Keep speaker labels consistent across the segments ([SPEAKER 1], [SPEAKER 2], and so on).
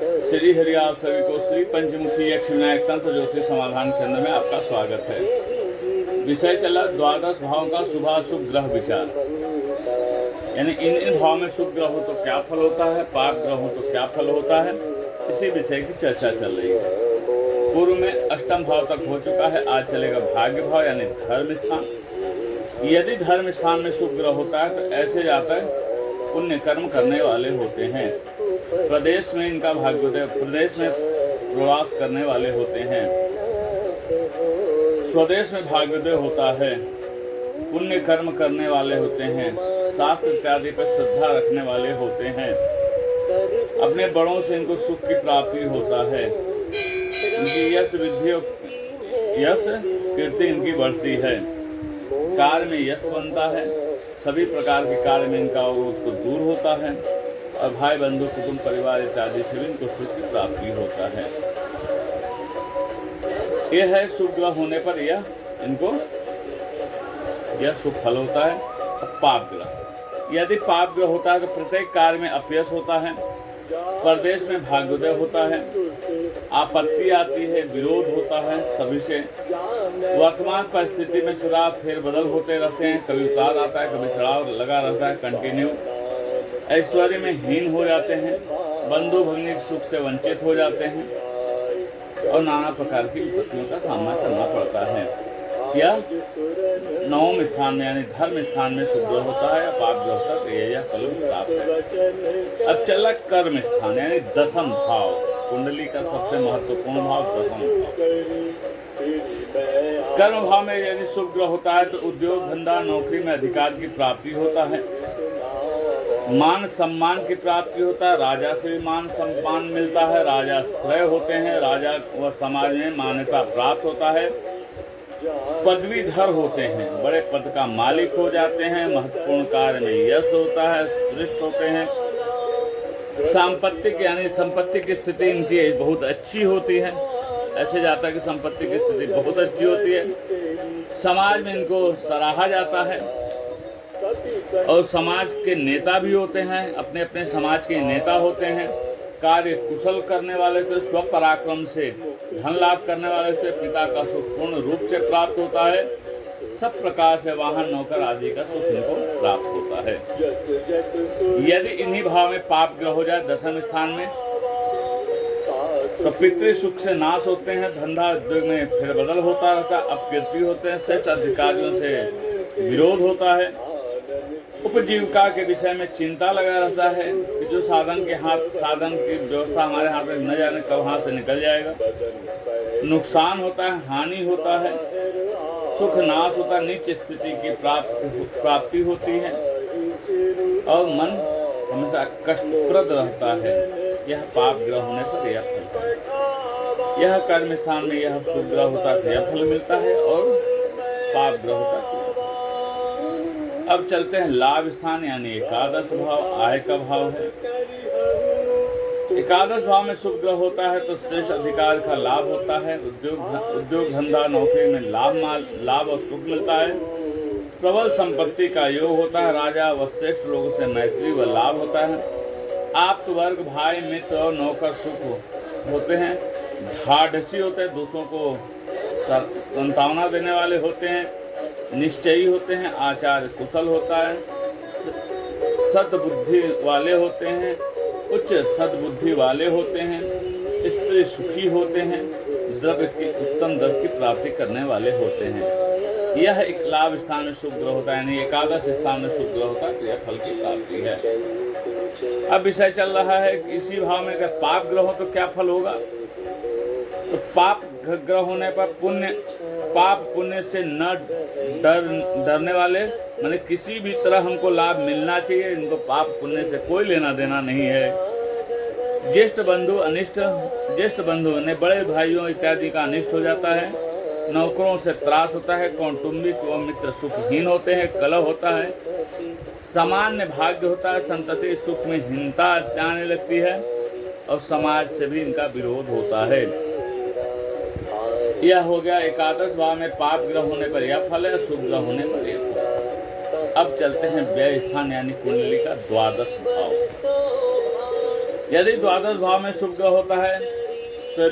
[SPEAKER 1] श्री हरि, आप सभी को श्री पंचमुखी यक्ष विनायक तंत्र ज्योतिष समाधान केंद्र में आपका स्वागत है। विषय चला द्वादश भाव का शुभाशुभ ग्रह विचार, यानी इन भाव में शुभ ग्रह हो तो क्या फल होता है, पाप ग्रह हो तो क्या फल होता है, इसी विषय की चर्चा चल रही है। पूर्व में अष्टम भाव तक हो चुका है, आज चलेगा भाग्य भाव यानी धर्म स्थान। यदि धर्म स्थान में शुभ ग्रह होता है तो ऐसे जातक पुण्य कर्म करने वाले होते हैं। प्रदेश में इनका भाग्योदय, प्रदेश में प्रवास करने वाले होते हैं, स्वदेश में भाग्योदय होता है, पुण्य कर्म करने वाले होते हैं, शास्त्र इत्यादि पर श्रद्धा रखने वाले होते हैं, अपने बड़ों से इनको सुख की प्राप्ति होता है, इनकी यश वृद्धि यश कीर्ति इनकी बढ़ती है, कार्य में यश बनता है, सभी प्रकार के कार्य में इनका अवरोध को दूर होता है और भाई बंधु कुटुंब परिवार इत्यादि से भी इनको सुख की प्राप्ति होता है। यह है शुभ ग्रह होने पर यह शुभ फल होता है। पाप ग्रह, यदि पाप ग्रह होता है तो प्रत्येक कार्य में अपयश होता है, प्रदेश में भाग्योदय होता है, आपत्ति आती है, विरोध होता है सभी से, वर्तमान परिस्थिति में सदा फेरबदल होते रहते हैं, कभी उतार आता है, कभी चढ़ाव लगा रहता है कंटिन्यू, ऐश्वर्य में हीन हो जाते हैं, बंधु भगिनी के सुख से वंचित हो जाते हैं और नाना प्रकार की विपत्तियों का सामना करना पड़ता है। यह नवम स्थान में यानी धर्म स्थान में शुभ ग्रह होता है, पाप ग्रह होता है तो यह फल प्राप्त है। अब चला कर्म स्थान यानी दसम भाव, कुंडली का सबसे महत्वपूर्ण भाव दसम भाव। कर्म भाव में यदि शुभ ग्रह होता है तो उद्योग धंधा नौकरी में अधिकार की प्राप्ति होता है, मान सम्मान की प्राप्ति होता है, राजा से भी मान सम्मान मिलता है, राजा श्रेय होते हैं, राजा व समाज में मान्यता प्राप्त होता है, पदवीधर होते हैं, बड़े पद का मालिक हो जाते हैं, महत्वपूर्ण कार्य में यश होता है, श्रेष्ठ होते हैं, सांपत्तिक यानी संपत्ति की स्थिति इनकी बहुत अच्छी होती है, ऐसे जाता है कि संपत्ति की स्थिति बहुत अच्छी होती है, समाज में इनको सराहा जाता है और समाज के नेता भी होते हैं, अपने अपने समाज के नेता होते हैं, कार्य कुशल करने वाले थे, स्वपराक्रम से धन लाभ करने वाले थे, पिता का सुख पूर्ण रूप से प्राप्त होता है, सब प्रकार से वाहन नौकर आदि का सुख इनको प्राप्त होता है। यदि इन्हीं भाव में पाप ग्रह हो जाए दसम स्थान में तो पितृ सुख से नाश होते हैं, धंधा उद्योग में फेरबदल होता रहता है, अपकीर्ति होते हैं, श्रेष्ठ अधिकारियों से विरोध होता है, उपजीविका के विषय में चिंता लगा रहता है कि जो साधन की व्यवस्था हमारे हाथ में न जाने कब हाथ से निकल जाएगा, नुकसान होता है, हानि होता है, सुख नाश होता है, नीच स्थिति की प्राप्ति होती है और मन हमेशा कष्टप्रद रहता है। यह पाप ग्रह होने पर यह फल है। यह कर्म स्थान में यह शुभ ग्रह होता है तो यह फल मिलता है और पाप ग्रह होता है। अब चलते हैं लाभ स्थान यानी एकादश भाव, आय का भाव है। एकादश भाव में शुभ ग्रह होता है तो श्रेष्ठ अधिकार का लाभ होता है, उद्योग धंधा नौकरी में लाभ और सुख मिलता है, प्रबल संपत्ति का योग होता है, राजा व श्रेष्ठ लोगों से मैत्री व लाभ होता है, आप्त वर्ग भाई मित्र और नौकर सुख होते हैं, ढाढ़सी होते हैं, दूसरों को संतावना देने वाले होते हैं, निश्चयी होते हैं, आचार्य कुशल होता है, सद्बुद्धि वाले होते हैं, उच्च सद्बुद्धि वाले होते हैं, स्त्री सुखी होते हैं, द्रव्य की उत्तम दर की प्राप्ति करने वाले होते हैं। यह एक लाभ स्थान में शुभ ग्रह होता है, यानी एकादश स्थान में शुभ ग्रह होता है तो यह फल की प्राप्ति है। अब विषय चल रहा है कि इसी भाव में अगर पाप ग्रह हो तो क्या फल होगा। तो पाप ग्रह होने पर पाप पुण्य से न डरने वाले, माने किसी भी तरह हमको लाभ मिलना चाहिए, इनको पाप पुण्य से कोई लेना देना नहीं है। ज्येष्ठ बंधु ने बड़े भाइयों इत्यादि का अनिष्ट हो जाता है, नौकरों से त्रास होता है, कौटुंबिक व मित्र सुखहीन होते हैं, कलह होता है, सामान्य भाग्य होता है, संतति सुख में हीनता आने लगती है और समाज से भी इनका विरोध होता है। यह हो गया एकादश भाव में पाप ग्रह होने पर यह फल है, शुभ ग्रह होने पर यह फल। अब चलते हैं व्यय स्थान यानी कुंडली का द्वादश भाव। यदि द्वादश भाव में शुभ ग्रह होता है तो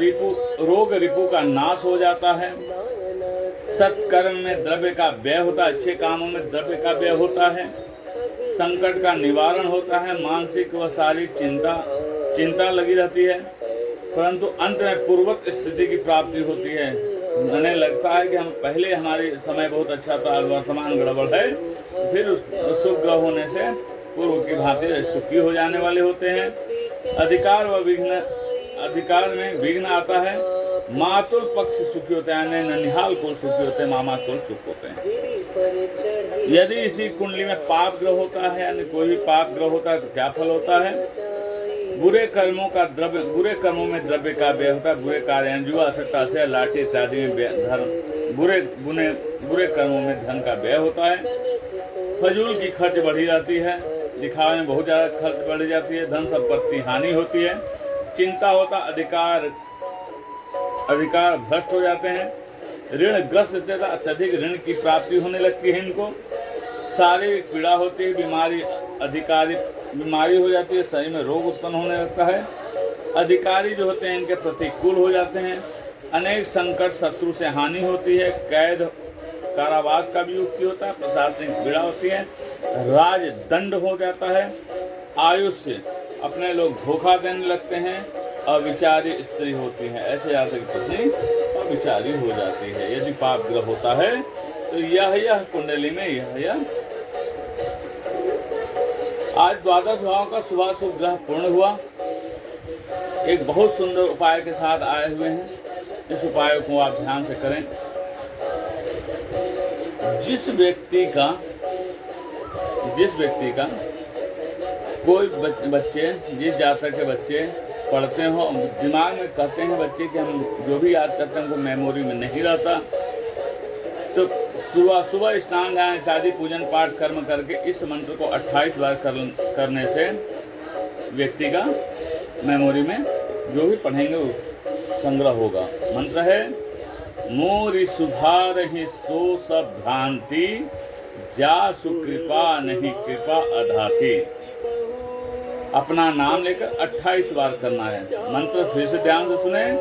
[SPEAKER 1] रोग रिपु का नाश हो जाता है। सत्कर्म में द्रव्य का व्यय होता है, अच्छे कामों में द्रव्य का व्यय होता है। संकट का निवारण होता है। मानसिक व शारीरिक चिंता लगी रहती है, परंतु अंत में पूर्ववत स्थिति की प्राप्ति होती है। उन्हें लगता है कि हम पहले हमारे समय बहुत अच्छा था, वर्तमान गड़बड़ है, फिर उस शुभ ग्रह होने से पूर्व की भांति सुखी हो जाने वाले होते हैं। अधिकार में विघ्न आता है। मातुल पक्ष सुखी होते हैं, ननिहाल कुल सुखी होते हैं, मामा कुल सुख होते हैं। यदि इसी कुंडली में पाप ग्रह होता है, यानी कोई भी पाप ग्रह होता है, तो क्या फल होता है? बुरे कर्मों में द्रव्य का व्यय होता है। बुरे कार्य, जुआ, सट्टा से लाठी इत्यादि में धर्म बुरे कर्मों में धन का व्यय होता है। फजूल की खर्च बढ़ी जाती है। दिखावे में बहुत ज़्यादा खर्च बढ़ जाती है। धन संपत्ति हानि होती है। चिंता होता, अधिकार भ्रष्ट हो जाते हैं। ऋण ग्रस्त तथा अत्यधिक ऋण की प्राप्ति होने लगती है इनको। शारीरिक पीड़ा होती है। बीमारी हो जाती है। शरीर में रोग उत्पन्न होने लगता है। अधिकारी जो होते हैं इनके प्रतिकूल हो जाते हैं। अनेक संकट शत्रु से हानि होती है। कैद कारावास का भी युक्ति होता है। प्रशासनिक पीड़ा होती है। राजदंड हो जाता है। आयुष्य अपने लोग धोखा देने लगते हैं। अविचारी स्त्री होती है। ऐसे जातक की पत्नी अविचारी हो जाती है यदि पाप ग्रह होता है। तो यह कुंडली में यह आज द्वादश भाव का शुभाशुभ ग्रह पूर्ण हुआ। एक बहुत सुंदर उपाय के साथ आए हुए हैं। इस उपाय को आप ध्यान से करें। जिस व्यक्ति का कोई बच्चे, जिस जातक के बच्चे पढ़ते हो, दिमाग में कहते हैं बच्चे कि हम जो भी याद करते हैं उनको मेमोरी में नहीं रहता, तो सुबह स्नान ध्यान इत्यादि पूजन पाठ कर्म करके इस मंत्र को 28 बार करने से व्यक्ति का मेमोरी में जो भी पढ़ेंगे वो संग्रह होगा। मंत्र है मोरी सुधार ही सो सब भ्रांति, जा सुकृपा नहीं कृपा अधाती। अपना नाम लेकर 28 बार करना है। मंत्र फिर से ध्यान से सुने।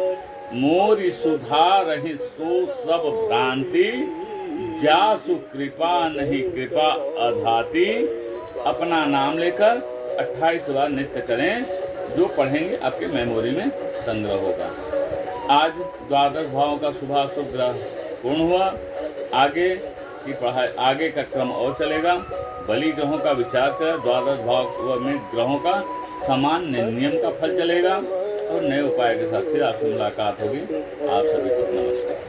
[SPEAKER 1] मोरी सुधार ही सो सब भ्रांति, जासु कृपा नहीं कृपा अधाती। अपना नाम लेकर 28 बार नित्य करें। जो पढ़ेंगे आपके मेमोरी में संग्रह होगा। आज द्वादश भावों का शुभाशुभ ग्रह पूर्ण हुआ। आगे की पढ़ाई, आगे का क्रम और चलेगा। बलि ग्रहों का विचार चलेगा। द्वादश भाव में ग्रहों का समान नियम का फल चलेगा और नए उपाय के साथ फिर आपसे मुलाकात होगी। आप सभी को नमस्कार।